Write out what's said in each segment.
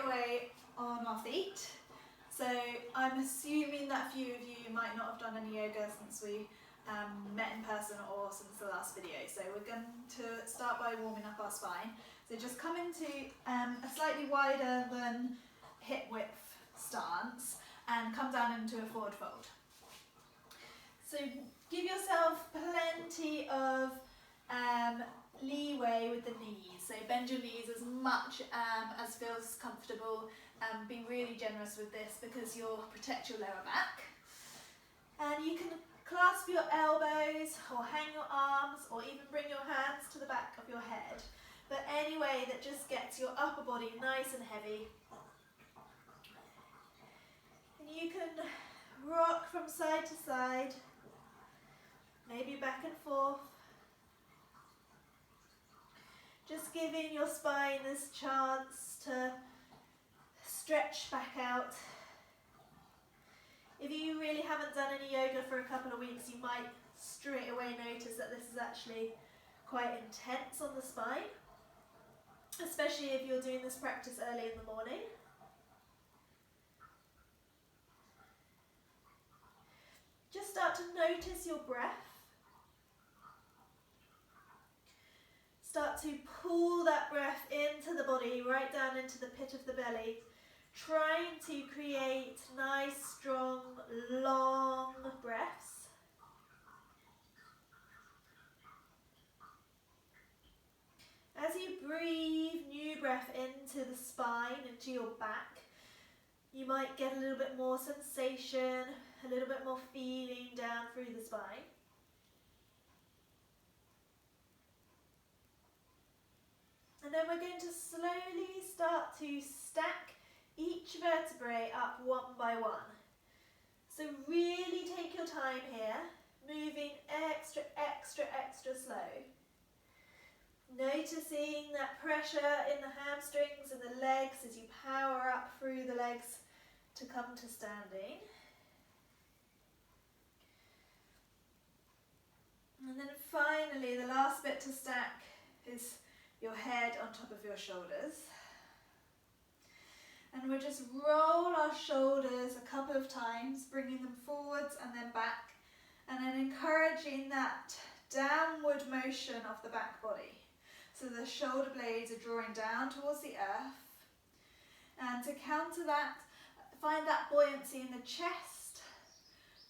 away on our feet. So I'm assuming that a few of you might not have done any yoga since we met in person or since the last video. So we're going to start by warming up our spine. So just come into a slightly wider than hip width stance and come down into a forward fold. So give yourself plenty of leeway with the knees. So bend your knees as much as feels comfortable. Be really generous with this because you'll protect your lower back. And you can clasp your elbows or hang your arms or even bring your hands to the back of your head. But any way that just gets your upper body nice and heavy. And you can rock from side to side, maybe back and forth. Just giving your spine this chance to stretch back out. If you really haven't done any yoga for a couple of weeks, you might straight away notice that this is actually quite intense on the spine, especially if you're doing this practice early in the morning. Just start to notice your breath. Start to pull that breath into the body, right down into the pit of the belly, trying to create nice, strong, long breaths. As you breathe new breath into the spine, into your back, you might get a little bit more sensation, a little bit more feeling down through the spine. And then we're going to slowly start to stack each vertebrae up one by one. So really take your time here, moving extra slow. Noticing that pressure in the hamstrings and the legs as you power up through the legs to come to standing. And then finally, the last bit to stack is your head on top of your shoulders. And we'll just roll our shoulders a couple of times, bringing them forwards and then back, and then encouraging that downward motion of the back body. So the shoulder blades are drawing down towards the earth. And to counter that, find that buoyancy in the chest.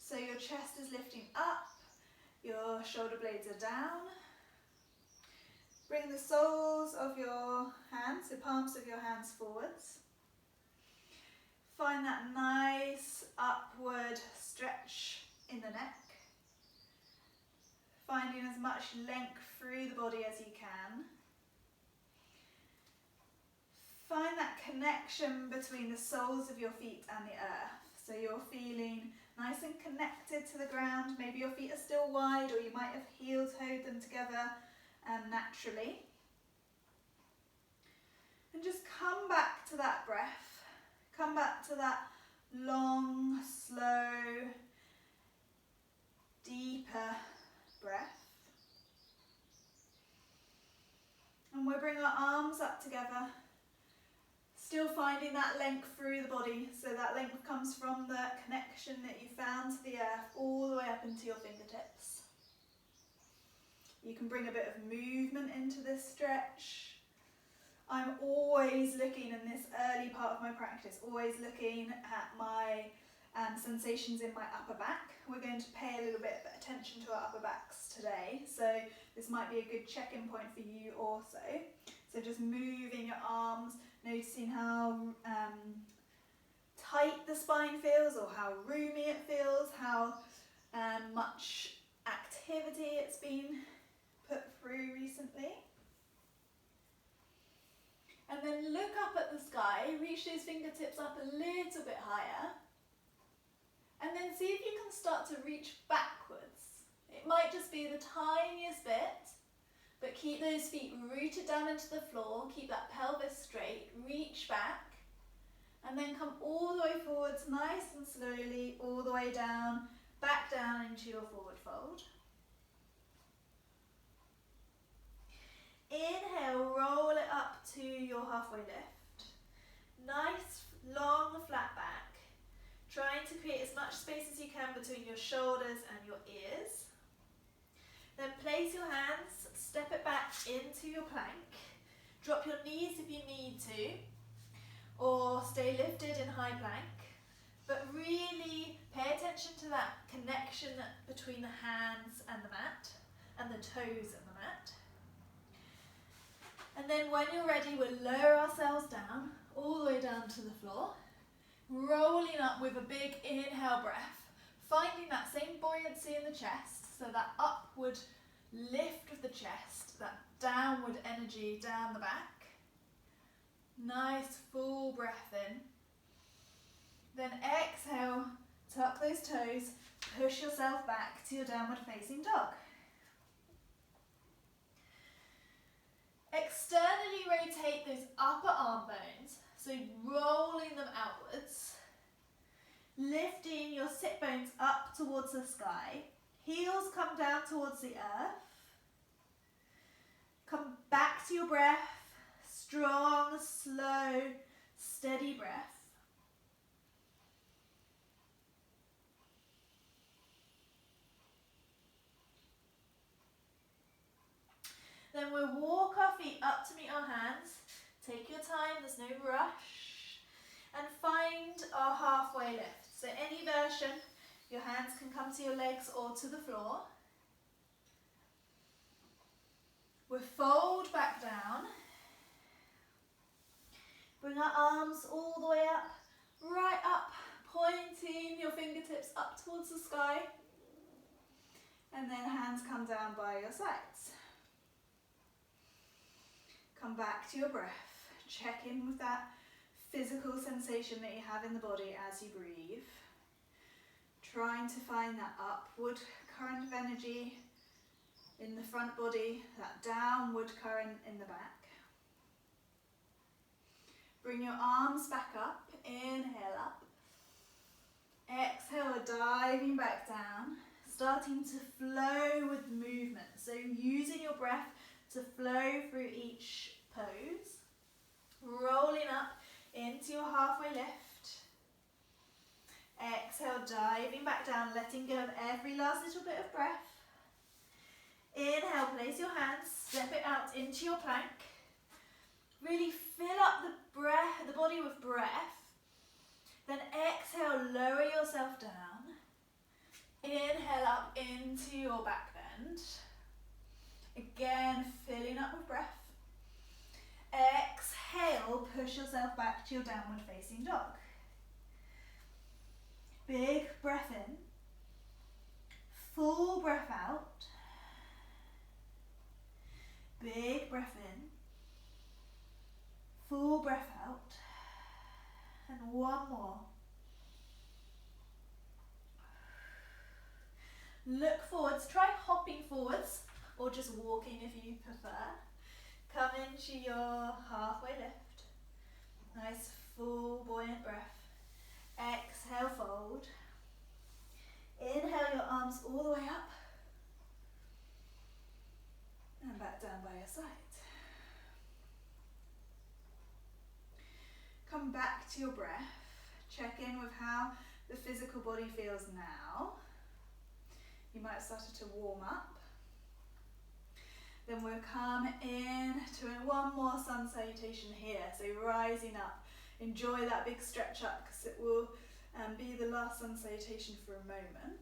So your chest is lifting up, your shoulder blades are down. Bring the soles of your hands, the palms of your hands forwards. Find that nice upward stretch in the neck. Finding as much length through the body as you can. Find that connection between the soles of your feet and the earth. So you're feeling nice and connected to the ground. Maybe your feet are still wide, or you might have heel-toed them together naturally. And just come back to that breath. Come back to that long, slow, deeper breath. And we'll bring our arms up together, still finding that length through the body. So that length comes from the connection that you found to the earth all the way up into your fingertips. You can bring a bit of movement into this stretch. I'm always looking in this early part of my practice, always looking at my sensations in my upper back. We're going to pay a little bit of attention to our upper backs today, so this might be a good check-in point for you also. So just moving your arms, noticing how tight the spine feels or how roomy it feels, how much activity it's been put through recently. And then look up at the sky, reach those fingertips up a little bit higher. And then see if you can start to reach backwards. It might just be the tiniest bit, but keep those feet rooted down into the floor, keep that pelvis straight, reach back, and then come all the way forwards, nice and slowly, all the way down, back down into your forward fold. Inhale, roll it up to your halfway lift. Nice, long, flat back. Trying to create as much space as you can between your shoulders and your ears. Then place your hands, step it back into your plank. Drop your knees if you need to, or stay lifted in high plank. But really pay attention to that connection between the hands and the mat, and the toes and the mat. And then when you're ready, we'll lower ourselves down, all the way down to the floor, rolling up with a big inhale breath, finding that same buoyancy in the chest, so that upward lift of the chest, that downward energy down the back. Nice full breath in. Then exhale, tuck those toes, push yourself back to your downward facing dog. Externally rotate those upper arm bones, so rolling them outwards. Lifting your sit bones up towards the sky. Heels come down towards the earth. Come back to your breath. Strong, slow, steady breath. Then we'll walk our feet up to meet our hands. Take your time, there's no rush. And find our halfway lift. So any version, your hands can come to your legs or to the floor. We'll fold back down. Bring our arms all the way up, right up, pointing your fingertips up towards the sky. And then hands come down by your sides. Come back to your breath. Check in with that physical sensation that you have in the body as you breathe. Trying to find that upward current of energy in the front body, that downward current in the back. Bring your arms back up, inhale up. Exhale, diving back down, starting to flow with movement. So using your breath to flow through each pose. Rolling up into your halfway lift. Exhale, diving back down, letting go of every last little bit of breath. Inhale, place your hands, step it out into your plank. Really fill up the body with breath. Then exhale, lower yourself down. Inhale up into your back bend. Again, filling up with breath. Exhale, push yourself back to your downward facing dog. Big breath in. Full breath out. Big breath in. Full breath out. And one more. Look forwards. Try hopping forwards or just walking if you prefer. Come into your halfway lift. Nice full buoyant breath. Exhale, fold. Inhale your arms all the way up. And back down by your side. Come back to your breath. Check in with how the physical body feels now. You might have started to warm up. Then we'll come in to one more sun salutation here. So rising up. Enjoy that big stretch up because it will be the last sun salutation for a moment.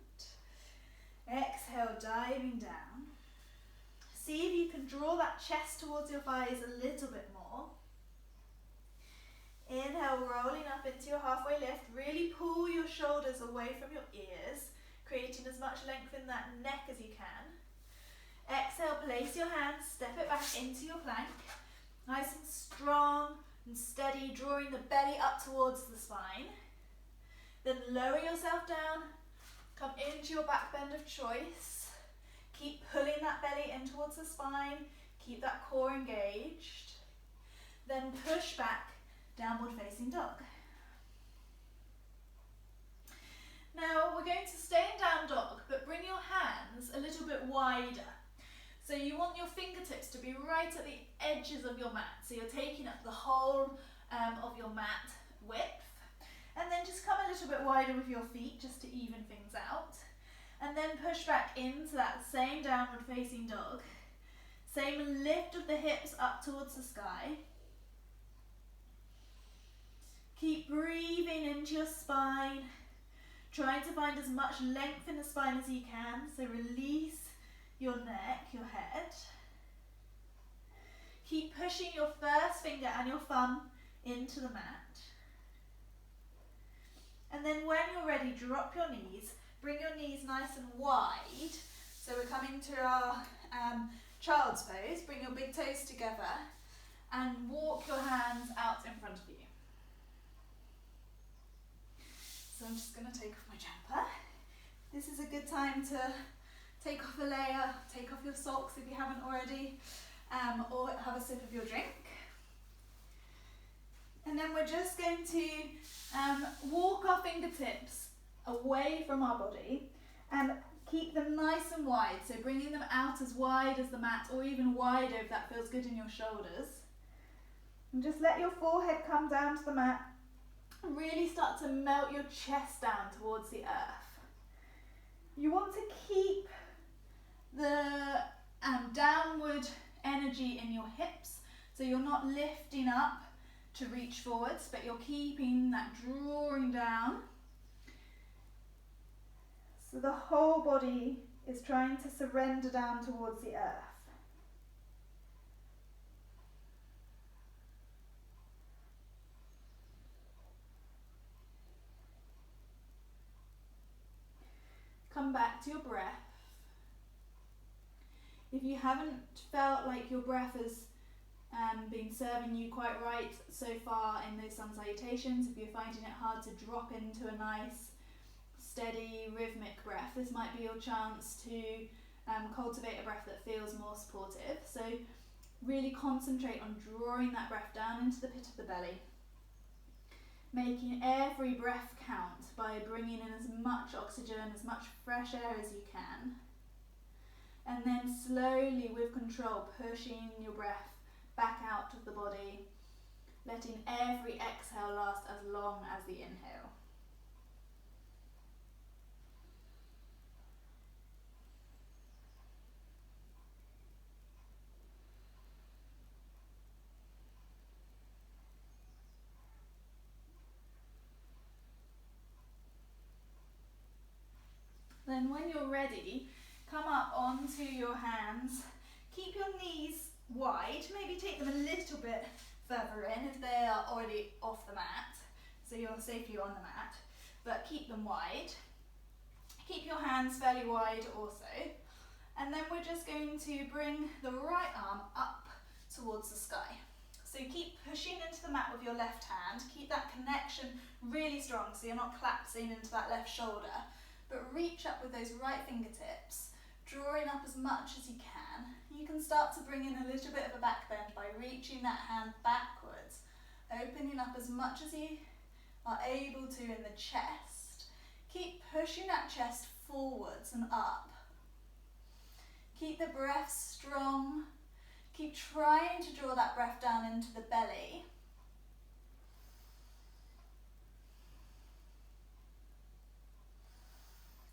Exhale, diving down. See if you can draw that chest towards your thighs a little bit more. Inhale, rolling up into your halfway lift. Really pull your shoulders away from your ears, creating as much length in that neck as you can. Exhale, place your hands, step it back into your plank. Nice and strong and steady, drawing the belly up towards the spine. Then lower yourself down, come into your back bend of choice. Keep pulling that belly in towards the spine, keep that core engaged. Then push back, downward facing dog. Now we're going to stay in down dog, but bring your hands a little bit wider. So you want your fingertips to be right at the edges of your mat. So you're taking up the whole of your mat width. And then just come a little bit wider with your feet just to even things out. And then push back into that same downward facing dog. Same lift of the hips up towards the sky. Keep breathing into your spine. Trying to find as much length in the spine as you can. So release your neck, your head. Keep pushing your first finger and your thumb into the mat. And then when you're ready, drop your knees. Bring your knees nice and wide. So we're coming to our child's pose. Bring your big toes together and walk your hands out in front of you. So I'm just going to take off my jumper. This is a good time to take off a layer, take off your socks if you haven't already, or have a sip of your drink. And then we're just going to walk our fingertips away from our body and keep them nice and wide. So bringing them out as wide as the mat, or even wider if that feels good in your shoulders. And just let your forehead come down to the mat. Really start to melt your chest down towards the earth. You want to keep the downward energy in your hips, so you're not lifting up to reach forwards, but you're keeping that drawing down. So the whole body is trying to surrender down towards the earth. Come back to your breath. If you haven't felt like your breath has been serving you quite right so far in those sun salutations, if you're finding it hard to drop into a nice, steady, rhythmic breath, this might be your chance to cultivate a breath that feels more supportive. So really concentrate on drawing that breath down into the pit of the belly. Making every breath count by bringing in as much oxygen, as much fresh air as you can. And then slowly, with control, pushing your breath back out of the body, letting every exhale last as long as the inhale. Then when you're ready, come up onto your hands. Keep your knees wide, maybe take them a little bit further in if they are already off the mat, so you're safely on the mat, but keep them wide. Keep your hands fairly wide also. And then we're just going to bring the right arm up towards the sky. So keep pushing into the mat with your left hand. Keep that connection really strong so you're not collapsing into that left shoulder. But reach up with those right fingertips, drawing up as much as you can. You can start to bring in a little bit of a back bend by reaching that hand backwards, opening up as much as you are able to in the chest. Keep pushing that chest forwards and up. Keep the breath strong. Keep trying to draw that breath down into the belly.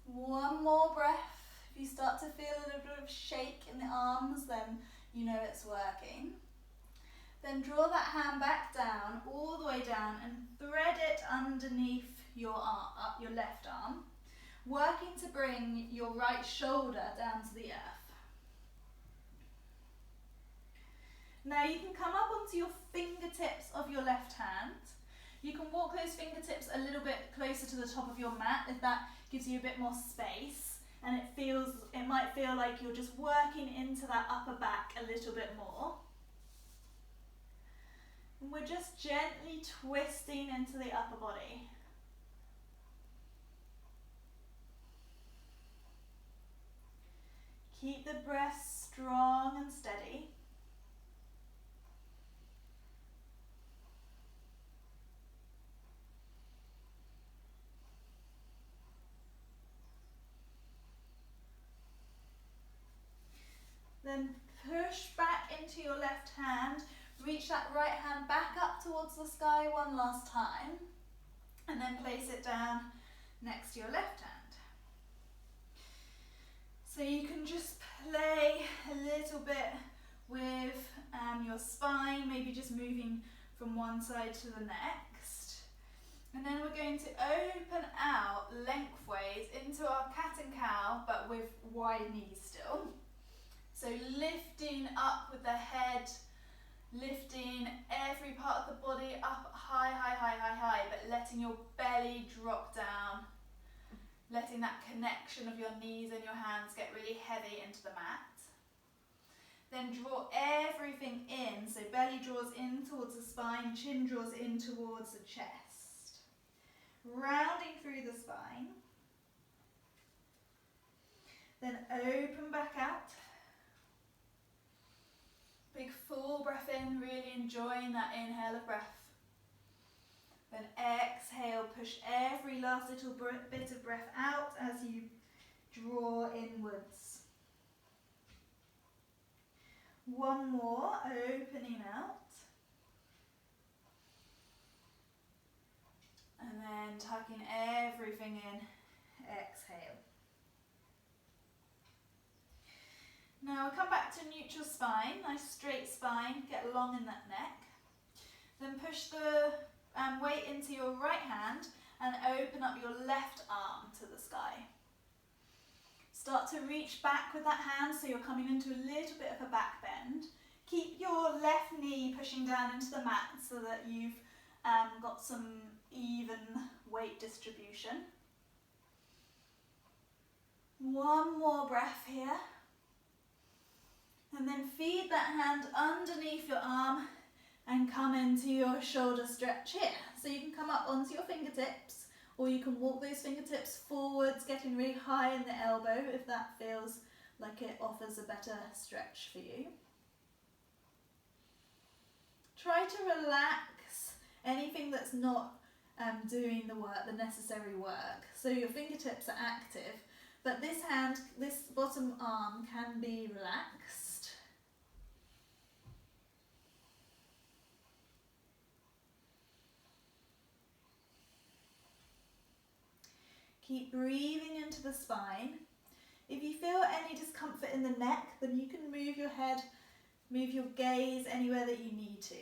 One more breath. If you start to feel a little bit of shake in the arms, then you know it's working. Then draw that hand back down, all the way down, and thread it underneath your arm, up your left arm, working to bring your right shoulder down to the earth. Now you can come up onto your fingertips of your left hand. You can walk those fingertips a little bit closer to the top of your mat if that gives you a bit more space, and it might feel like you're just working into that upper back a little bit more. And we're just gently twisting into the upper body. Keep the breath strong and steady. Then push back into your left hand, Reach that right hand back up towards the sky one last time, and then place it down next to your left hand. So you can just play a little bit with your spine, maybe just moving from one side to the next. And then we're going to open out lengthways into our cat and cow, but with wide knees still. So lifting up with the head, lifting every part of the body up high, high, high, high, high, but letting your belly drop down, letting that connection of your knees and your hands get really heavy into the mat. Then draw everything in, so belly draws in towards the spine, chin draws in towards the chest. Rounding through the spine. Then open back out. Big full breath in, really enjoying that inhale of breath. Then exhale, push every last little bit of breath out as you draw inwards. One more, opening out. And then tucking everything in, exhale. Now we'll come back to neutral spine, nice straight spine, get long in that neck. Then push the weight into your right hand and open up your left arm to the sky. Start to reach back with that hand, so you're coming into a little bit of a back bend. Keep your left knee pushing down into the mat so that you've got some even weight distribution. One more breath here. And then feed that hand underneath your arm and come into your shoulder stretch here. So you can come up onto your fingertips, or you can walk those fingertips forwards, getting really high in the elbow if that feels like it offers a better stretch for you. Try to relax anything that's not doing the work, the necessary work. So your fingertips are active, but this hand, this bottom arm can be relaxed. Keep breathing into the spine. If you feel any discomfort in the neck, then you can move your head, move your gaze anywhere that you need to.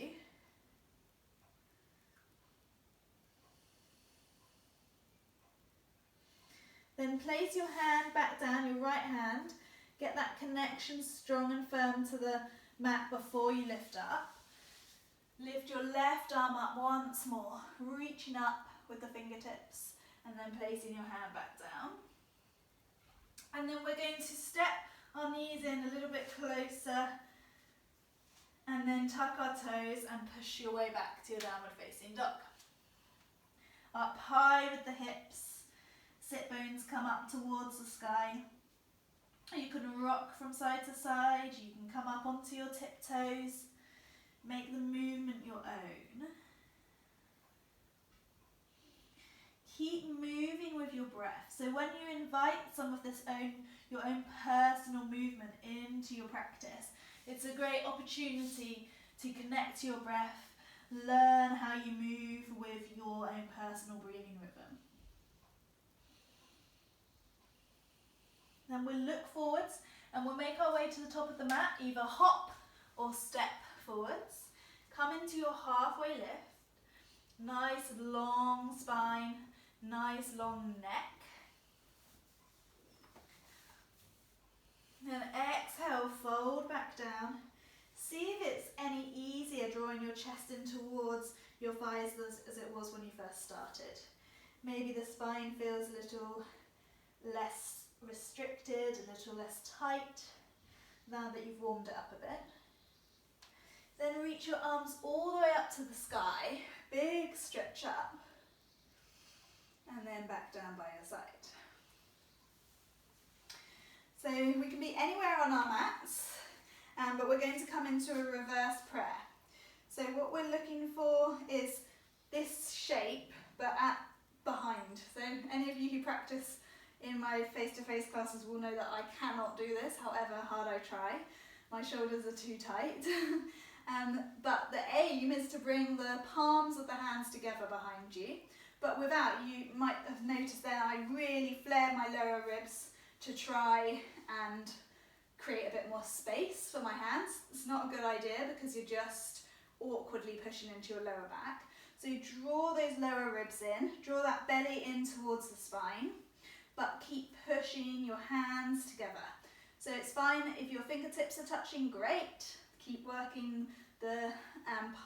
Then place your hand back down, your right hand. Get that connection strong and firm to the mat before you lift up. Lift your left arm up once more, reaching up with the fingertips. And then placing your hand back down. And then we're going to step our knees in a little bit closer, and then tuck our toes and push your way back to your downward facing dog. Up high with the hips, sit bones come up towards the sky. You can rock from side to side, you can come up onto your tiptoes, make the movement your own. Keep moving with your breath. So when you invite some of this your own personal movement into your practice, it's a great opportunity to connect to your breath, learn how you move with your own personal breathing rhythm. Then we'll look forwards and we'll make our way to the top of the mat, either hop or step forwards. Come into your halfway lift, nice long spine, nice long neck. Then exhale, fold back down. See if it's any easier drawing your chest in towards your thighs as it was when you first started. Maybe the spine feels a little less restricted, a little less tight now that you've warmed it up a bit. Then reach your arms all the way up to the sky, big stretch up. And then back down by your side. So we can be anywhere on our mats, but we're going to come into a reverse prayer. So what we're looking for is this shape, but behind. So any of you who practice in my face-to-face classes will know that I cannot do this, however hard I try. My shoulders are too tight. But the aim is to bring the palms of the hands together behind you. But without, you might have noticed that I really flare my lower ribs to try and create a bit more space for my hands. It's not a good idea because you're just awkwardly pushing into your lower back. So you draw those lower ribs in, draw that belly in towards the spine, but keep pushing your hands together. So it's fine if your fingertips are touching, great. Keep working the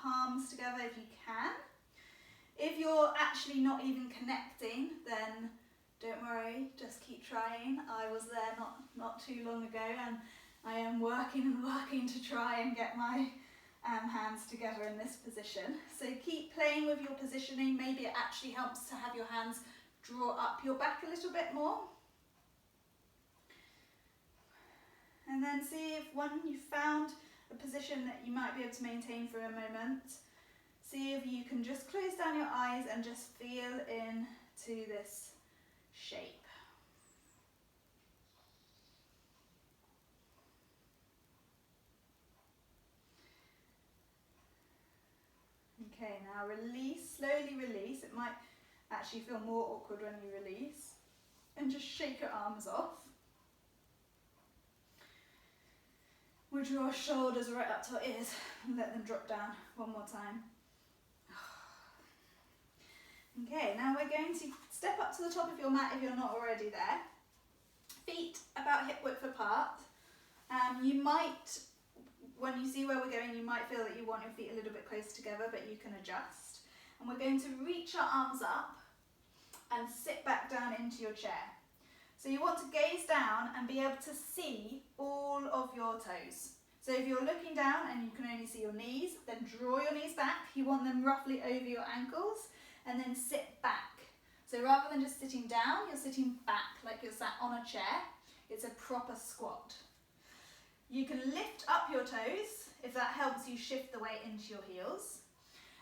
palms together if you can. If you're actually not even connecting, then don't worry, just keep trying. I was there not too long ago, and I am working and working to try and get my hands together in this position. So keep playing with your positioning. Maybe it actually helps to have your hands draw up your back a little bit more. And then see if when you found a position that you might be able to maintain for a moment, see if you can just close down your eyes and just feel into this shape. Okay, now release, slowly release. It might actually feel more awkward when you release. And just shake your arms off. We'll draw shoulders right up to our ears and let them drop down one more time. Okay, now we're going to step up to the top of your mat if you're not already there. Feet about hip width apart. You might, when you see where we're going, you might feel that you want your feet a little bit closer together, but you can adjust. And we're going to reach our arms up and sit back down into your chair. So you want to gaze down and be able to see all of your toes. So if you're looking down and you can only see your knees, then draw your knees back. You want them roughly over your ankles, and then sit back. So rather than just sitting down, you're sitting back like you're sat on a chair. It's a proper squat. You can lift up your toes if that helps you shift the weight into your heels.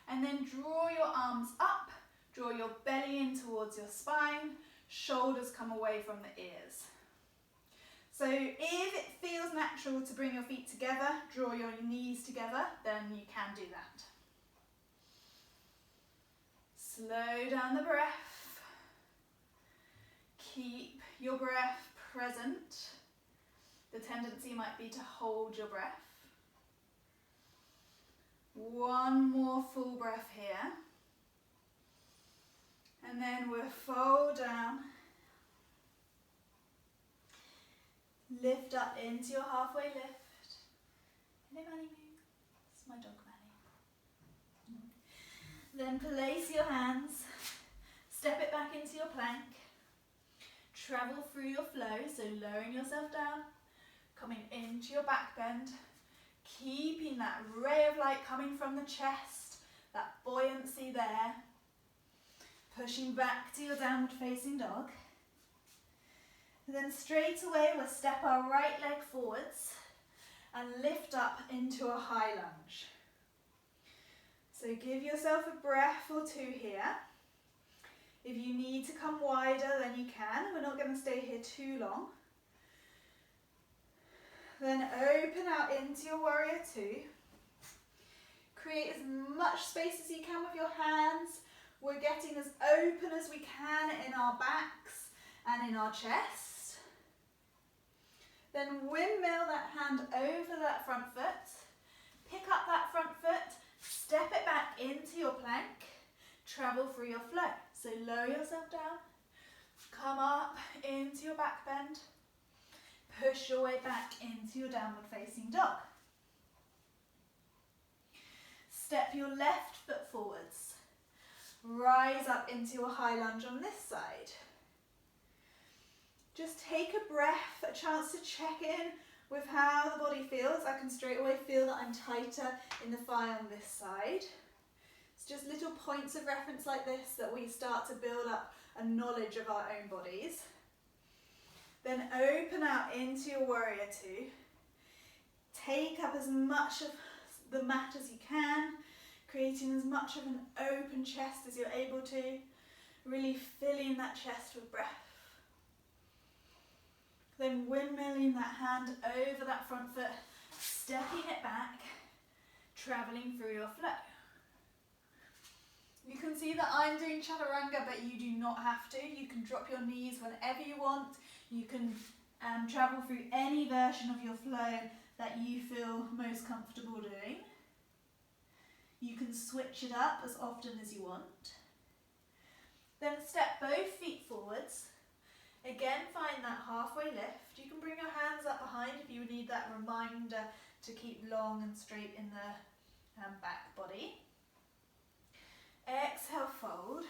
And then draw your arms up, draw your belly in towards your spine, shoulders come away from the ears. So if it feels natural to bring your feet together, draw your knees together, then you can do that. Slow down the breath. Keep your breath present. The tendency might be to hold your breath. One more full breath here. And then we'll fold down. Lift up into your halfway lift. Hello, Manny Moo. It's my dog, Manny. Then place your hands. Step it back into your plank. Travel through your flow, so lowering yourself down. Coming into your back bend. Keeping that ray of light coming from the chest. That buoyancy there. Pushing back to your downward facing dog. And then straight away we'll step our right leg forwards and lift up into a high lunge. So give yourself a breath or two here. If you need to come wider, then you can. We're not going to stay here too long. Then open out into your warrior two. Create as much space as you can with your hands. We're getting as open as we can in our backs and in our chest. Then windmill that hand over that front foot. Pick up that front foot, step it back into your plank. Travel through your flow. So lower yourself down, come up into your back bend. Push your way back into your downward facing dog. Step your left foot forwards. Rise up into your high lunge on this side. Just take a breath, a chance to check in with how the body feels. I can straight away feel that I'm tighter in the thigh on this side. It's just little points of reference like this that we start to build up a knowledge of our own bodies. Then open out into your warrior two. Take up as much of the mat as you can, creating as much of an open chest as you're able to, really filling that chest with breath. Then windmilling that hand over that front foot, stepping it back, traveling through your flow. You can see that I'm doing chaturanga, but you do not have to. You can drop your knees whenever you want. You can travel through any version of your flow that you feel most comfortable doing. You can switch it up as often as you want. Then step both feet forwards. Again, find that halfway lift. You can bring your hands up behind if you need that reminder to keep long and straight in the back body. Exhale, fold.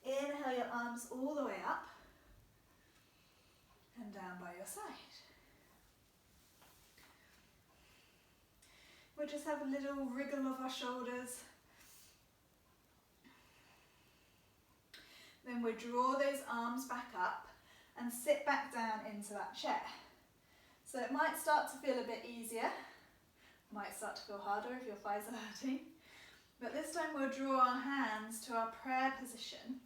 Inhale your arms all the way up and down by your side. We'll just have a little wriggle of our shoulders. Then we'll draw those arms back up and sit back down into that chair. So it might start to feel a bit easier, might start to feel harder if your thighs are hurting. But this time we'll draw our hands to our prayer position.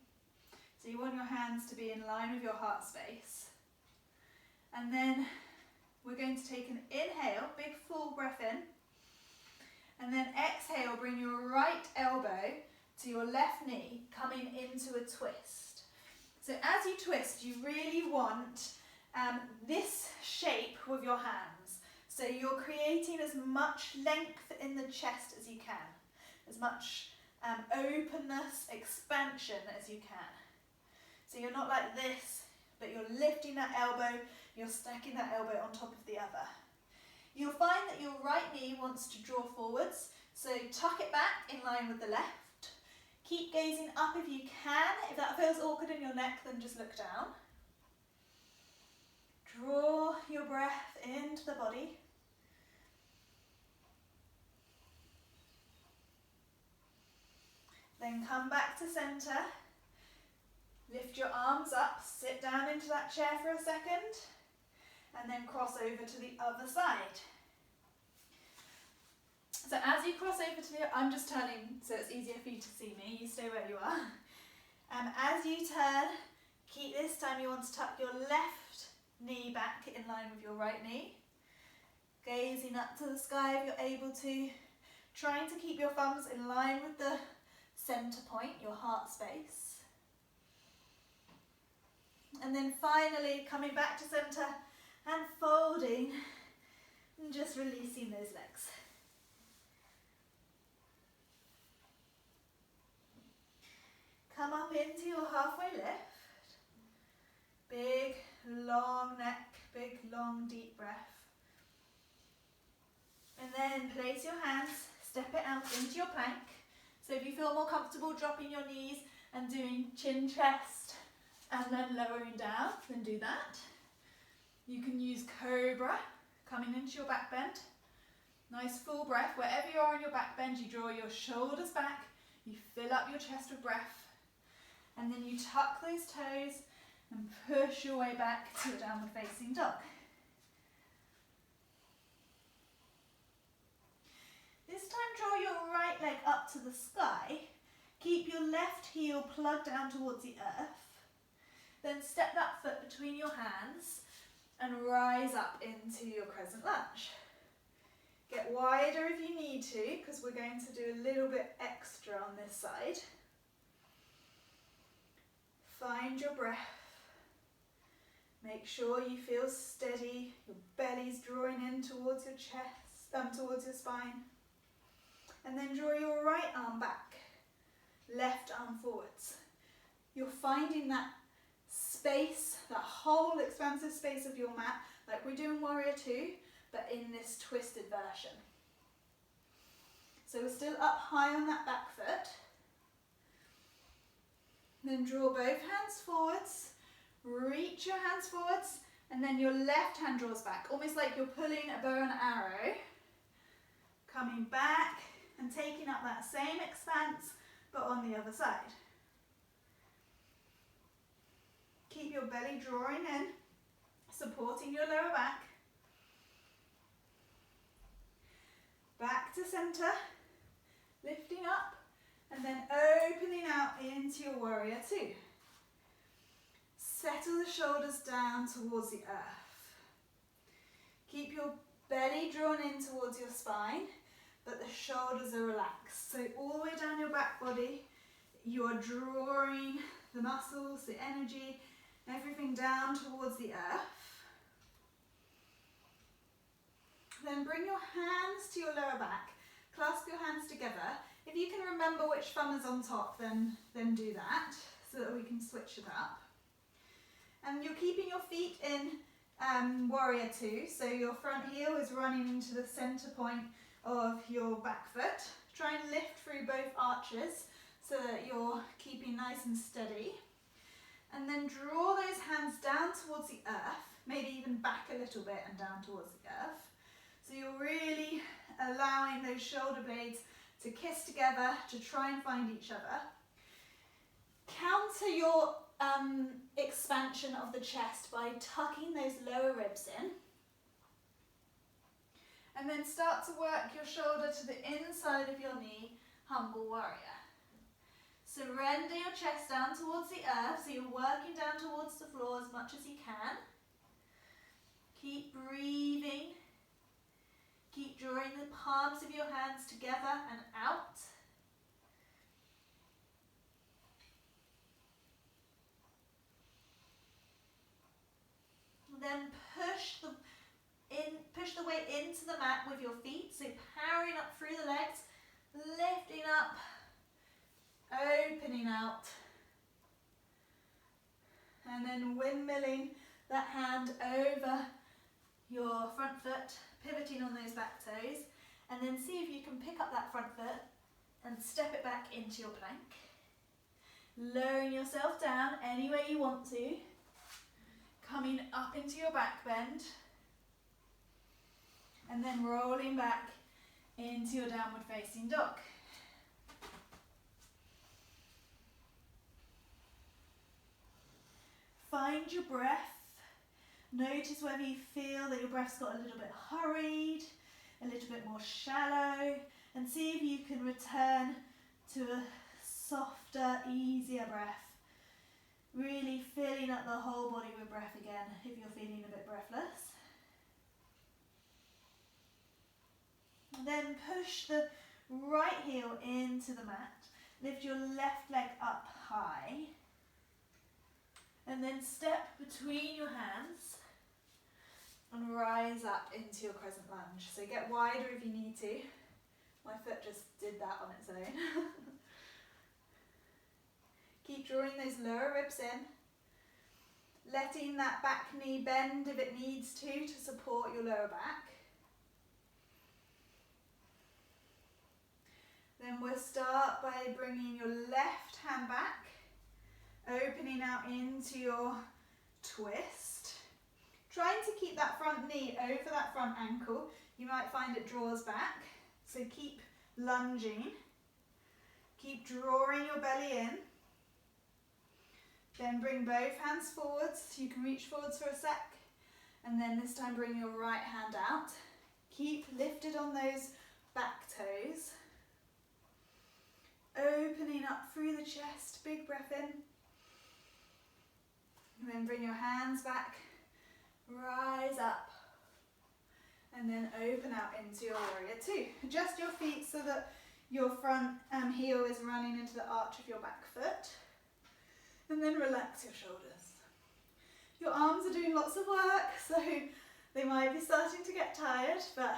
So you want your hands to be in line with your heart space. And then we're going to take an inhale, big full breath in. And then exhale, bring your right elbow to your left knee, coming into a twist. So as you twist, you really want this shape with your hands. So you're creating as much length in the chest as you can. As much openness, expansion as you can. So you're not like this, but you're lifting that elbow, you're stacking that elbow on top of the other. You'll find that your right knee wants to draw forwards, so tuck it back in line with the left. Keep gazing up if you can. If that feels awkward in your neck, then just look down. Draw your breath into the body. Then come back to center. Lift your arms up, sit down into that chair for a second, and then cross over to the other side. So as you cross over to the, I'm just turning so it's easier for you to see me, you stay where you are. As you turn, this time you want to tuck your left knee back in line with your right knee. Gazing up to the sky if you're able to, trying to keep your thumbs in line with the center point, your heart space. And then finally coming back to center and folding and just releasing those legs. Come up into your halfway lift. Big, long neck, big, long, deep breath. And then place your hands, step it out into your plank. So if you feel more comfortable dropping your knees and doing chin, chest, and then lowering down, then do that. You can use cobra, coming into your back bend. Nice full breath. Wherever you are in your back bend, you draw your shoulders back, you fill up your chest with breath, and then you tuck those toes and push your way back to a downward facing dog. This time draw your right leg up to the sky. Keep your left heel plugged down towards the earth. Then step that foot between your hands and rise up into your crescent lunge. Get wider if you need to, because we're going to do a little bit extra on this side. Find your breath. Make sure you feel steady. Your belly's drawing in towards your chest, towards your spine. And then draw your right arm back, left arm forwards. You're finding that space, that whole expansive space of your mat, like we do in Warrior 2, but in this twisted version. So we're still up high on that back foot. Then draw both hands forwards, reach your hands forwards, and then your left hand draws back, almost like you're pulling a bow and arrow, coming back and taking up that same expanse, but on the other side. Keep your belly drawing in, supporting your lower back. Back to center, lifting up, and then opening out into your Warrior 2. Settle the shoulders down towards the earth. Keep your belly drawn in towards your spine. but the shoulders are relaxed. So all the way down your back body, you are drawing the muscles, the energy, everything down towards the earth. Then bring your hands to your lower back. Clasp your hands together. If you can remember which thumb is on top, then do that, so that we can switch it up. And you're keeping your feet in warrior two, so your front heel is running into the center point of your back foot. Try and lift through both arches so that you're keeping nice and steady. And then draw those hands down towards the earth, maybe even back a little bit and down towards the earth. So you're really allowing those shoulder blades to kiss together to try and find each other. Counter your expansion of the chest by tucking those lower ribs in. And then start to work your shoulder to the inside of your knee, humble warrior. Surrender your chest down towards the earth, so you're working down towards the floor as much as you can. Keep breathing. Keep drawing the palms of your hands together and out. Then push the weight into the mat with your feet, so powering up through the legs, lifting up, opening out, and then windmilling that hand over your front foot, pivoting on those back toes, and then see if you can pick up that front foot and step it back into your plank. Lowering yourself down any way you want to, coming up into your back bend, and then rolling back into your downward facing dog. Find your breath. Notice whether you feel that your breath's got a little bit hurried, a little bit more shallow, and see if you can return to a softer, easier breath. Really filling up the whole body with breath again if you're feeling a bit breathless. Then push the right heel into the mat. Lift your left leg up high. And then step between your hands and rise up into your crescent lunge. So get wider if you need to. My foot just did that on its own. Keep drawing those lower ribs in. Letting that back knee bend if it needs to support your lower back. Then we'll start by bringing your left hand back, opening out into your twist. Trying to keep that front knee over that front ankle. You might find it draws back, so keep lunging. Keep drawing your belly in. Then bring both hands forwards. You can reach forwards for a sec, and then this time bring your right hand out. Keep lifted on those back toes. Opening up through the chest, big breath in. And then bring your hands back, rise up, and then open out into your warrior two. Adjust your feet so that your front heel is running into the arch of your back foot. And then relax your shoulders. Your arms are doing lots of work, so they might be starting to get tired, but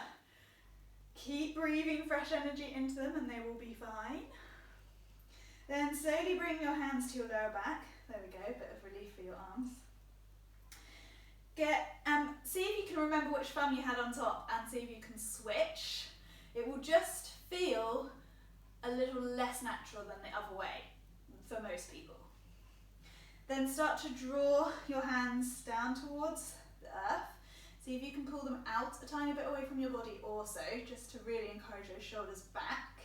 keep breathing fresh energy into them and they will be fine. Then slowly bring your hands to your lower back. There we go, bit of relief for your arms. See if you can remember which thumb you had on top and see if you can switch. It will just feel a little less natural than the other way for most people. Then start to draw your hands down towards the earth. See if you can pull them out a tiny bit away from your body also, just to really encourage those shoulders back.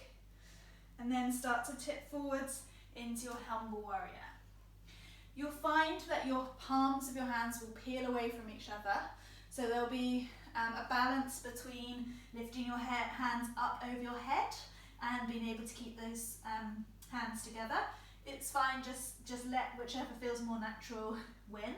And then start to tip forwards into your humble warrior. You'll find that your palms of your hands will peel away from each other. So there'll be a balance between lifting your hands up over your head and being able to keep those hands together. It's fine, just let whichever feels more natural win.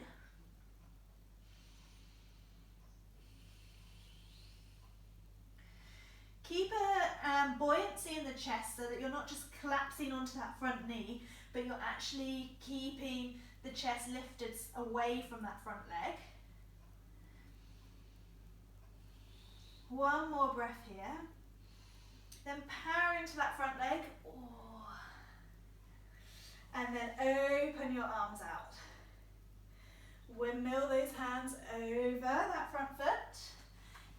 Keep a buoyancy in the chest so that you're not just collapsing onto that front knee, but you're actually keeping the chest lifted away from that front leg. One more breath here. Then power into that front leg. Oh. And then open your arms out. Windmill those hands over that front foot.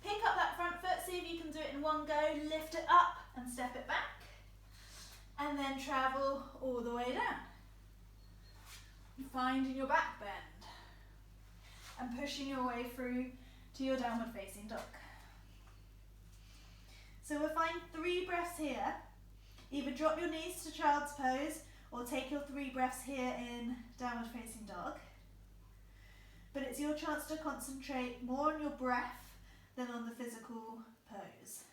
Pick up that front foot, see if you can do it in one go. Lift it up and step it back. And then travel all the way down. Finding your back bend. And pushing your way through to your downward facing dog. So we'll find 3 breaths here. Either drop your knees to child's pose or take your 3 breaths here in downward facing dog. But it's your chance to concentrate more on your breath than on the physical pose.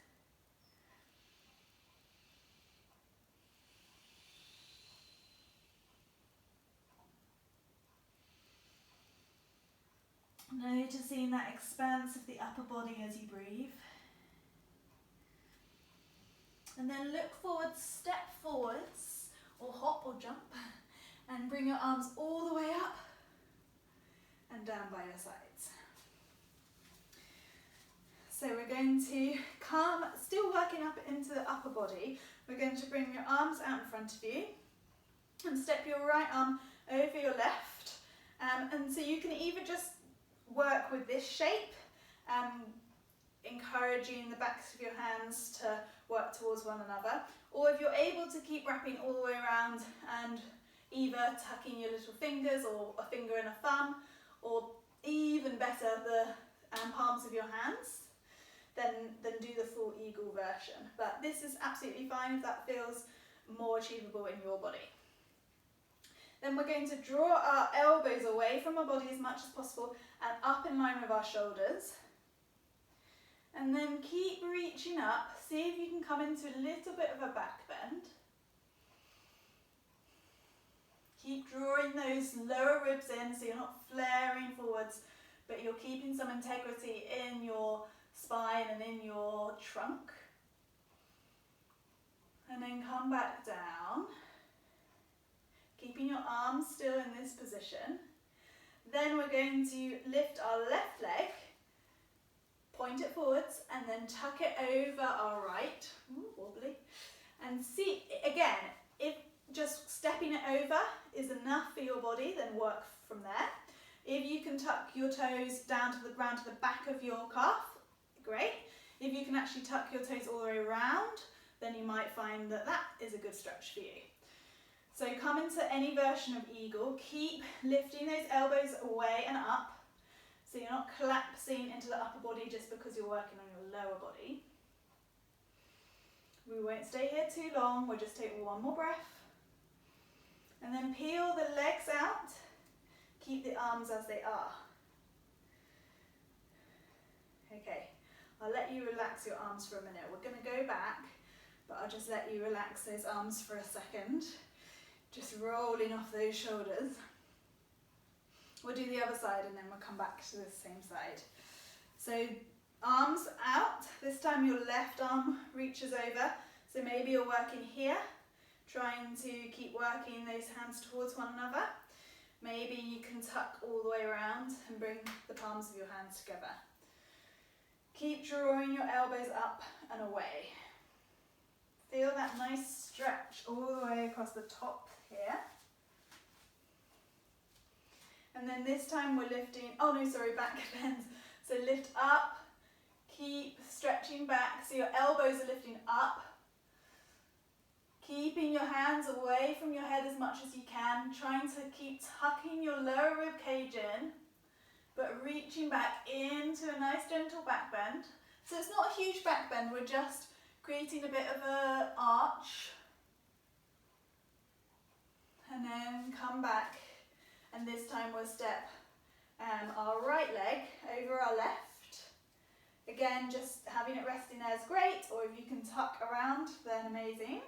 Noticing that expanse of the upper body as you breathe. And then look forward, step forwards, or hop or jump, and bring your arms all the way up and down by your sides. So we're going to come, still working up into the upper body. We're going to bring your arms out in front of you and step your right arm over your left. And so you can either just work with this shape, encouraging the backs of your hands to work towards one another, or if you're able to keep wrapping all the way around and either tucking your little fingers or a finger and a thumb, or even better the palms of your hands, then do the full eagle version. But this is absolutely fine if that feels more achievable in your body. Then we're going to draw our elbows away from our body as much as possible and up in line with our shoulders. And then keep reaching up. See if you can come into a little bit of a back bend. Keep drawing those lower ribs in so you're not flaring forwards, but you're keeping some integrity in your spine and in your trunk. And then come back down, keeping your arms still in this position. Then we're going to lift our left leg, point it forwards, and then tuck it over our right. Ooh, wobbly. And see, again, if just stepping it over is enough for your body, then work from there. If you can tuck your toes down to the ground to the back of your calf, great. If you can actually tuck your toes all the way around, then you might find that that is a good stretch for you. So come into any version of eagle. Keep lifting those elbows away and up, so you're not collapsing into the upper body just because you're working on your lower body. We won't stay here too long. We'll just take one more breath. And then peel the legs out. Keep the arms as they are. Okay, I'll let you relax your arms for a minute. We're going to go back, but I'll just let you relax those arms for a second. Just rolling off those shoulders. We'll do the other side and then we'll come back to the same side. So arms out. This time your left arm reaches over. So maybe you're working here, trying to keep working those hands towards one another. Maybe you can tuck all the way around and bring the palms of your hands together. Keep drawing your elbows up and away. Feel that nice stretch all the way across the top here. And then this time we're lifting, back bends. So lift up, keep stretching back, so your elbows are lifting up. Keeping your hands away from your head as much as you can, trying to keep tucking your lower rib cage in, but reaching back into a nice gentle back bend. So it's not a huge back bend, we're just creating a bit of an arch. And then come back, and this time we'll step our right leg over our left. Again, just having it resting there is great, or if you can tuck around, then amazing.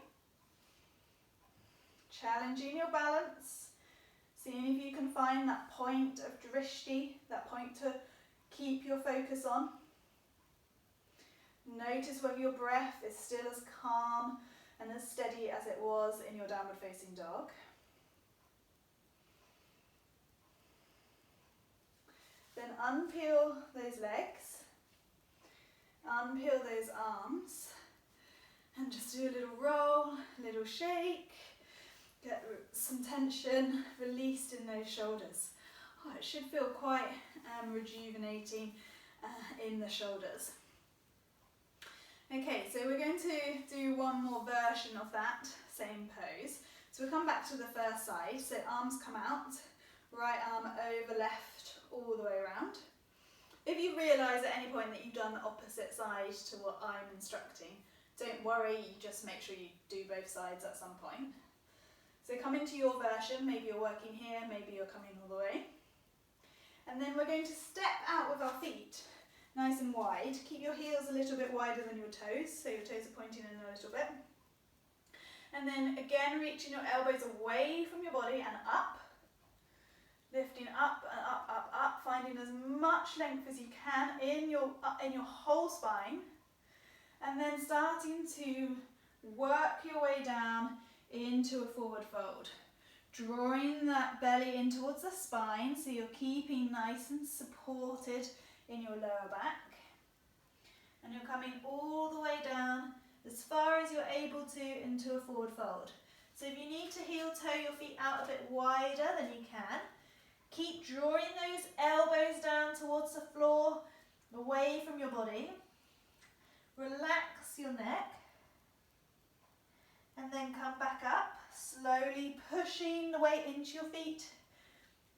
Challenging your balance, seeing if you can find that point of drishti, that point to keep your focus on. Notice whether your breath is still as calm and as steady as it was in your downward facing dog. Then unpeel those legs, unpeel those arms, and just do a little roll, a little shake. Get some tension released in those shoulders. Oh, it should feel quite rejuvenating in the shoulders. Okay, so we're going to do one more version of that same pose. So we'll come back to the first side. So arms come out, right arm over left, all the way around. If you realise at any point that you've done the opposite side to what I'm instructing, don't worry, you just make sure you do both sides at some point. So come into your version, maybe you're working here, maybe you're coming all the way. And then we're going to step out with our feet nice and wide. Keep your heels a little bit wider than your toes, so your toes are pointing in a little bit. And then again, reaching your elbows away from your body and up. Lifting up and up, up, up, finding as much length as you can in your whole spine. And then starting to work your way down into a forward fold. Drawing that belly in towards the spine, so you're keeping nice and supported in your lower back. And you're coming all the way down as far as you're able to into a forward fold. So if you need to heel toe your feet out a bit wider, then you can. Keep drawing those elbows down towards the floor, away from your body. Relax your neck. And then come back up, slowly pushing the weight into your feet,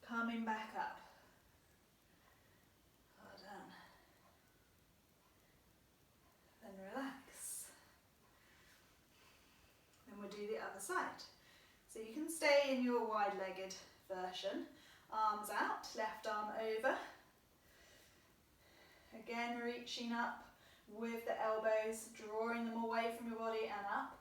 coming back up. Well done. Then relax. Then we'll do the other side. So you can stay in your wide-legged version. Arms out, left arm over. Again, reaching up with the elbows, drawing them away from your body and up.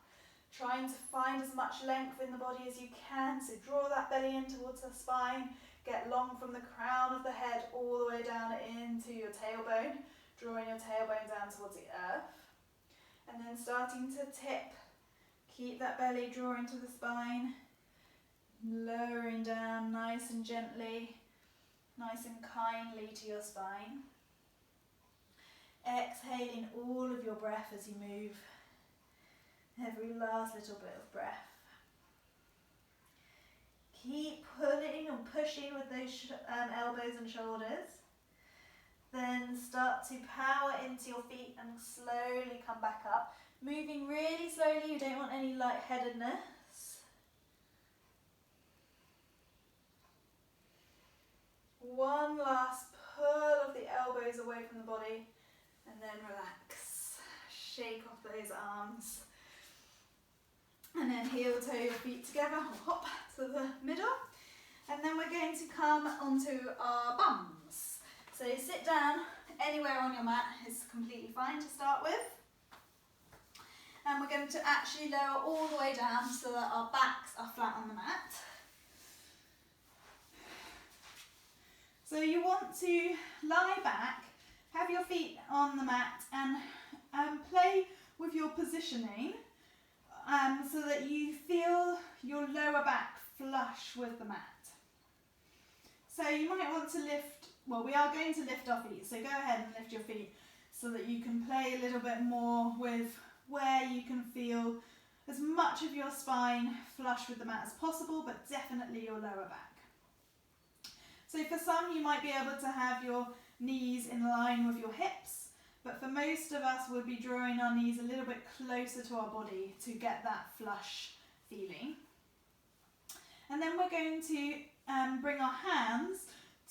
Trying to find as much length in the body as you can, so draw that belly in towards the spine, get long from the crown of the head all the way down into your tailbone, drawing your tailbone down towards the earth, and then starting to tip, keep that belly drawing to the spine, lowering down nice and gently, nice and kindly to your spine, exhaling all of your breath as you move. Every last little bit of breath. Keep pulling and pushing with those elbows and shoulders. Then start to power into your feet and slowly come back up. Moving really slowly, you don't want any lightheadedness. One last pull of the elbows away from the body and then relax. Shake off those arms. And then heel toe your feet together, hop to the middle. And then we're going to come onto our bums. So sit down, anywhere on your mat is completely fine to start with. And we're going to actually lower all the way down so that our backs are flat on the mat. So you want to lie back, have your feet on the mat and play with your positioning. So that you feel your lower back flush with the mat. So you might want to lift, well, we are going to lift our feet, so go ahead and lift your feet so that you can play a little bit more with where you can feel as much of your spine flush with the mat as possible, but definitely your lower back. So for some, you might be able to have your knees in line with your hips. But for most of us, we'll be drawing our knees a little bit closer to our body to get that flush feeling. And then we're going to bring our hands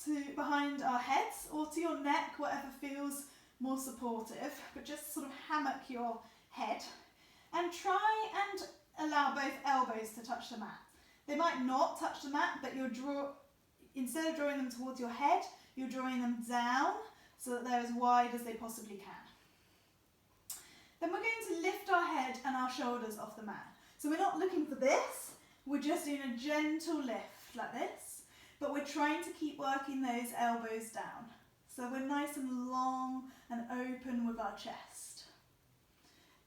to behind our heads or to your neck, whatever feels more supportive, but just sort of hammock your head and try and allow both elbows to touch the mat. They might not touch the mat, but instead of drawing them towards your head, you're drawing them down so that they're as wide as they possibly can. Then we're going to lift our head and our shoulders off the mat. So we're not looking for this, we're just doing a gentle lift like this, but we're trying to keep working those elbows down. So we're nice and long and open with our chest.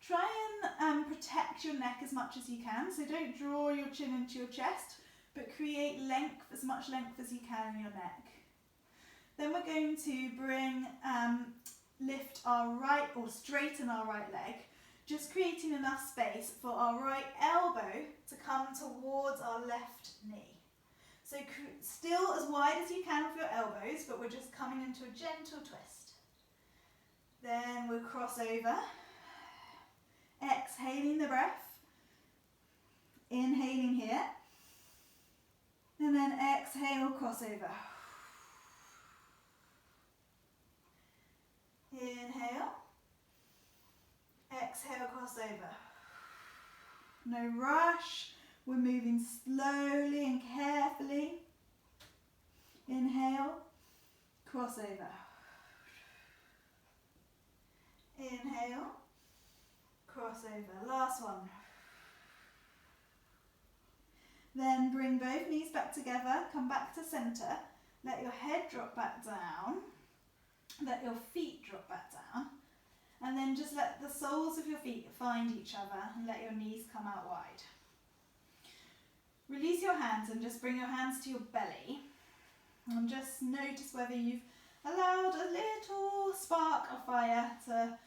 Try and protect your neck as much as you can. So don't draw your chin into your chest, but create length, as much length as you can in your neck. Then we're going to lift our right, or straighten our right leg, just creating enough space for our right elbow to come towards our left knee. So still as wide as you can with your elbows, but we're just coming into a gentle twist. Then we'll cross over, exhaling the breath, inhaling here, and then exhale, crossover. Inhale, exhale, crossover. No rush, we're moving slowly and carefully. Inhale, crossover. Inhale, crossover. Last one. Then bring both knees back together, come back to center, let your head drop back down, let your feet drop back down, and then just let the soles of your feet find each other and let your knees come out wide. Release your hands and just bring your hands to your belly, and just notice whether you've allowed a little spark of fire to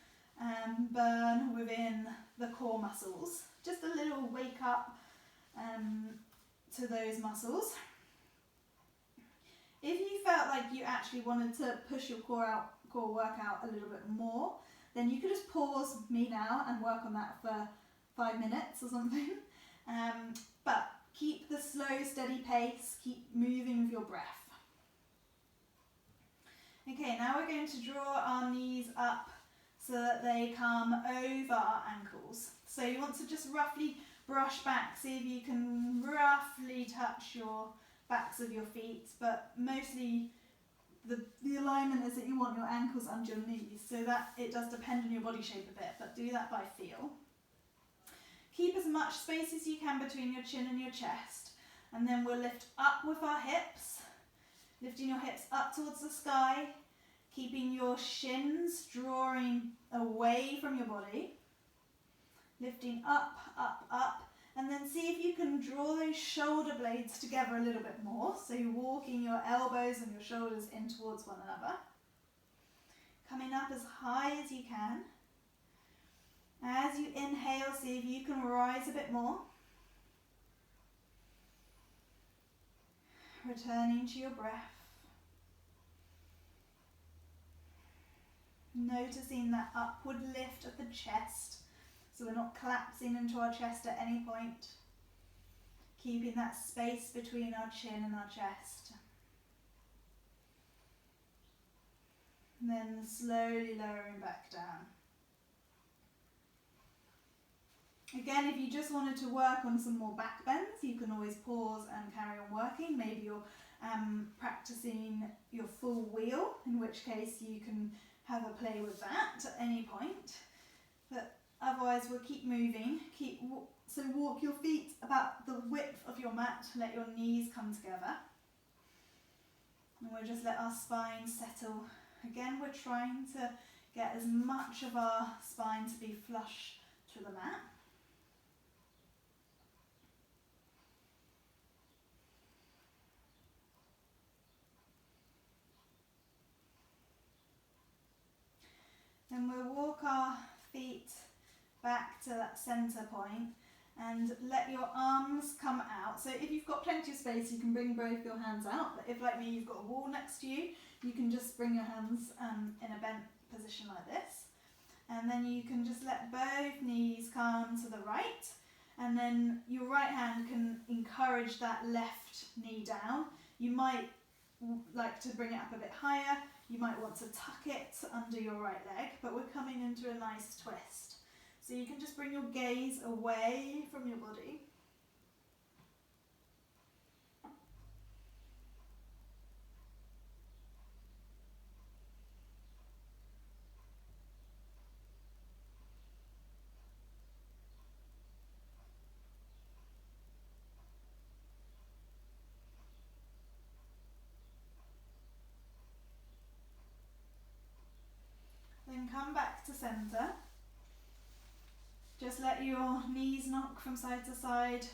burn within the core muscles. Just a little wake up to those muscles. If you felt like you actually wanted to push your core workout a little bit more, then you could just pause me now and work on that for 5 minutes or something. But keep the slow, steady pace, keep moving with your breath. Okay, now we're going to draw our knees up so that they come over our ankles. So you want to just roughly brush back, see if you can roughly touch your backs of your feet, but mostly the alignment is that you want your ankles under your knees, so that it does depend on your body shape a bit, but do that by feel. Keep as much space as you can between your chin and your chest, and then we'll lift up with our hips, lifting your hips up towards the sky, keeping your shins drawing away from your body, lifting up, up, up, and then see if you can draw those shoulder blades together a little bit more. So you're walking your elbows and your shoulders in towards one another. Coming up as high as you can. As you inhale, see if you can rise a bit more. Returning to your breath. Noticing that upward lift of the chest. So we're not collapsing into our chest at any point. Keeping that space between our chin and our chest. And then slowly lowering back down. Again, if you just wanted to work on some more back bends, you can always pause and carry on working. Maybe you're practicing your full wheel, in which case you can have a play with that at any point. But otherwise, we'll keep moving. So walk your feet about the width of your mat. Let your knees come together. And we'll just let our spine settle. Again, we're trying to get as much of our spine to be flush to the mat. Then we'll walk our feet back to that center point and let your arms come out. So if you've got plenty of space, you can bring both your hands out. But if, like me, you've got a wall next to you, you can just bring your hands in a bent position like this. And then you can just let both knees come to the right. And then your right hand can encourage that left knee down. You might like to bring it up a bit higher. You might want to tuck it under your right leg, but we're coming into a nice twist. So you can just bring your gaze away from your body. Then come back to center. Just let your knees knock from side to side,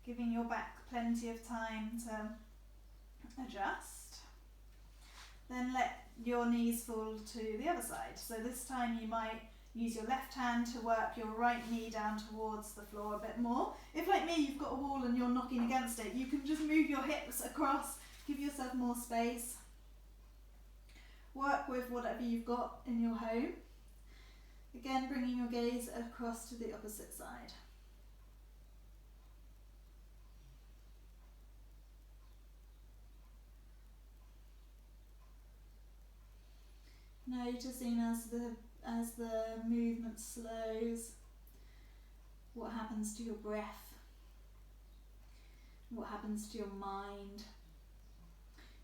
giving your back plenty of time to adjust. Then let your knees fall to the other side. So this time you might use your left hand to work your right knee down towards the floor a bit more. If, like me, you've got a wall and you're knocking against it, you can just move your hips across, give yourself more space. Work with whatever you've got in your home. Again, bringing your gaze across to the opposite side. Noticing as the movement slows, what happens to your breath, what happens to your mind.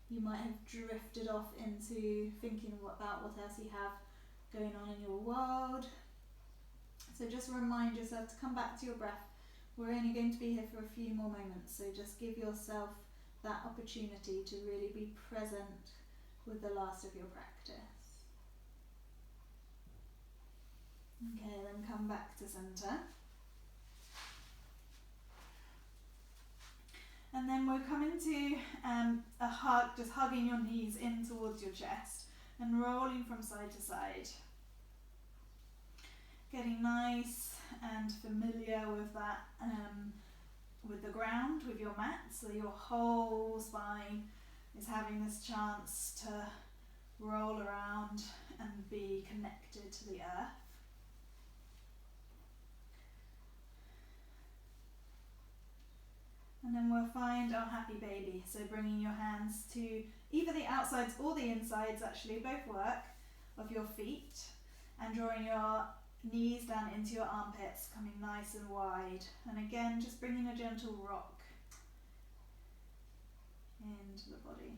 You might have drifted off into thinking about what else you have going on in your world. So just remind yourself to come back to your breath. We're only going to be here for a few more moments, so just give yourself that opportunity to really be present with the last of your practice. Okay, then come back to centre. And then we're coming to a hug, just hugging your knees in towards your chest and rolling from side to side. Getting nice and familiar with that, with the ground, with your mat, so your whole spine is having this chance to roll around and be connected to the earth. And then we'll find our happy baby, so bringing your hands to either the outsides or the insides, actually, both work, of your feet, and drawing your knees down into your armpits, coming nice and wide. And again, just bringing a gentle rock into the body.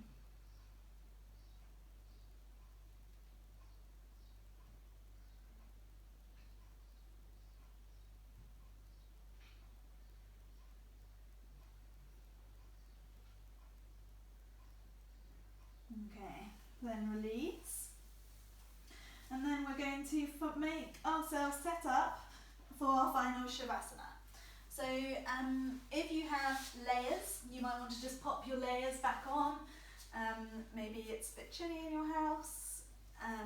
Okay, then release. And then we're going to make ourselves set up for our final Shavasana. So if you have layers, you might want to just pop your layers back on. Maybe it's a bit chilly in your house,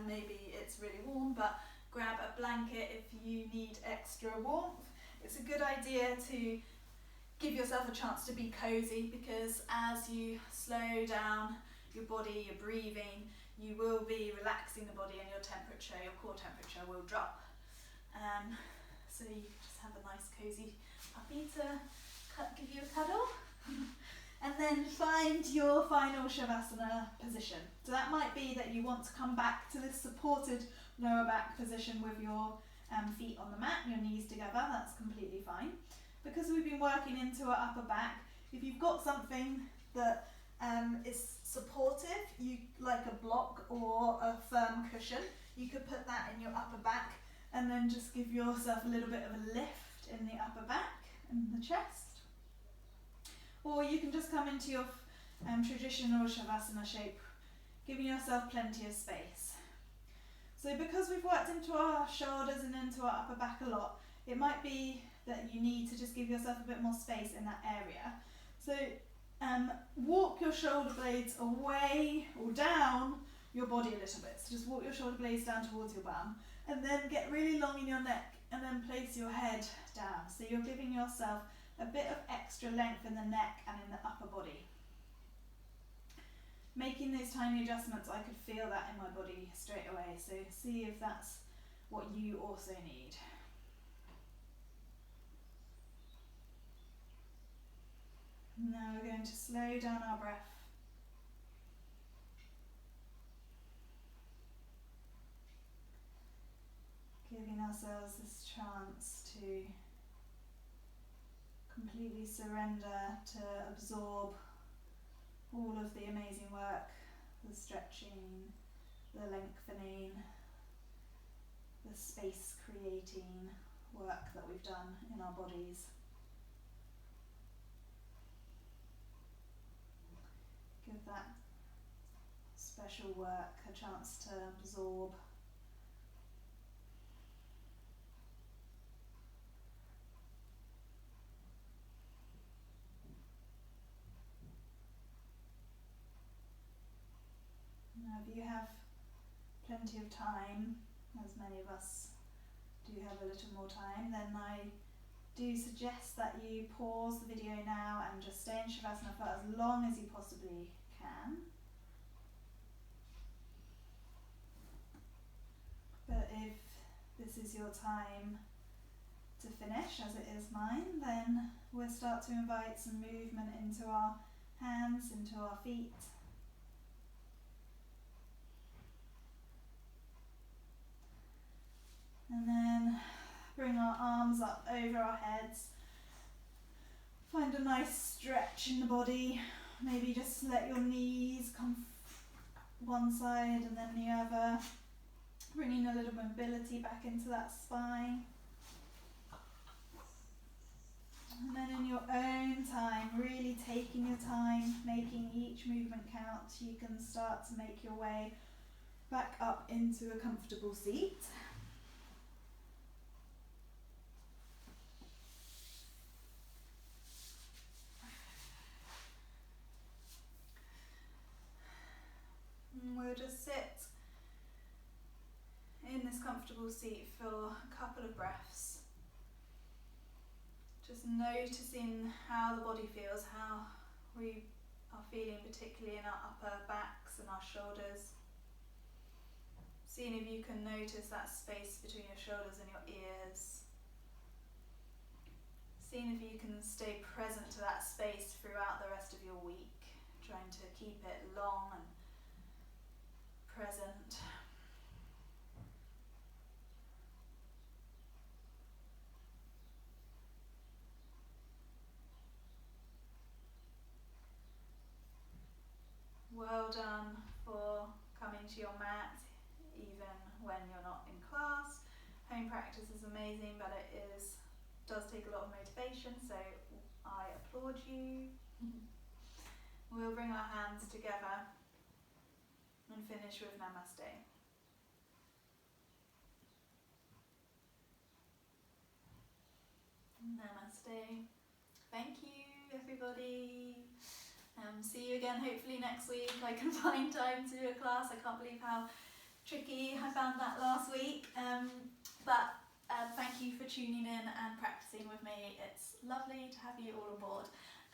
maybe it's really warm, but grab a blanket if you need extra warmth. It's a good idea to give yourself a chance to be cozy, because as you slow down your body, your breathing, you will be relaxing the body, and your temperature, your core temperature will drop. So you just have a nice cozy puppy to give you a cuddle. And then find your final Shavasana position. So that might be that you want to come back to this supported lower back position with your feet on the mat and your knees together. That's completely fine. Because we've been working into our upper back, if you've got something that is supportive, you like a block or a firm cushion, you could put that in your upper back and then just give yourself a little bit of a lift in the upper back and the chest. Or you can just come into your traditional Shavasana shape, giving yourself plenty of space. So because we've worked into our shoulders and into our upper back a lot, it might be that you need to just give yourself a bit more space in that area. So walk your shoulder blades away or down your body a little bit. So just walk your shoulder blades down towards your bum, and then get really long in your neck, and then place your head down. So you're giving yourself a bit of extra length in the neck and in the upper body. Making those tiny adjustments, I could feel that in my body straight away. So see if that's what you also need. Now we're going to slow down our breath. Giving ourselves this chance to completely surrender, to absorb all of the amazing work, the stretching, the lengthening, the space creating work that we've done in our bodies. Give that special work a chance to absorb. if you have plenty of time, as many of us do have a little more time, then I do suggest that you pause the video now and just stay in Shavasana for as long as you possibly can. But if this is your time to finish, as it is mine, then we'll start to invite some movement into our hands, into our feet. And then bring our arms up over our heads. Find a nice stretch in the body. Maybe just let your knees come one side and then the other. Bringing a little mobility back into that spine. And then in your own time, really taking your time, making each movement count, you can start to make your way back up into a comfortable seat. And we'll just sit in this comfortable seat for a couple of breaths. Just noticing how the body feels, how we are feeling, particularly in our upper backs and our shoulders. Seeing if you can notice that space between your shoulders and your ears. Seeing if you can stay present to that space throughout the rest of your week, trying to keep it long and present. Well done for coming to your mat even when you're not in class. Home practice is amazing, but it does take a lot of motivation, so I applaud you. We'll bring our hands together and finish with Namaste. Namaste. Thank you, everybody. See you again hopefully next week. I can find time to do a class. I can't believe how tricky I found that last week. But thank you for tuning in and practicing with me. It's lovely to have you all on board,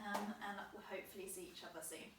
and we'll hopefully see each other soon.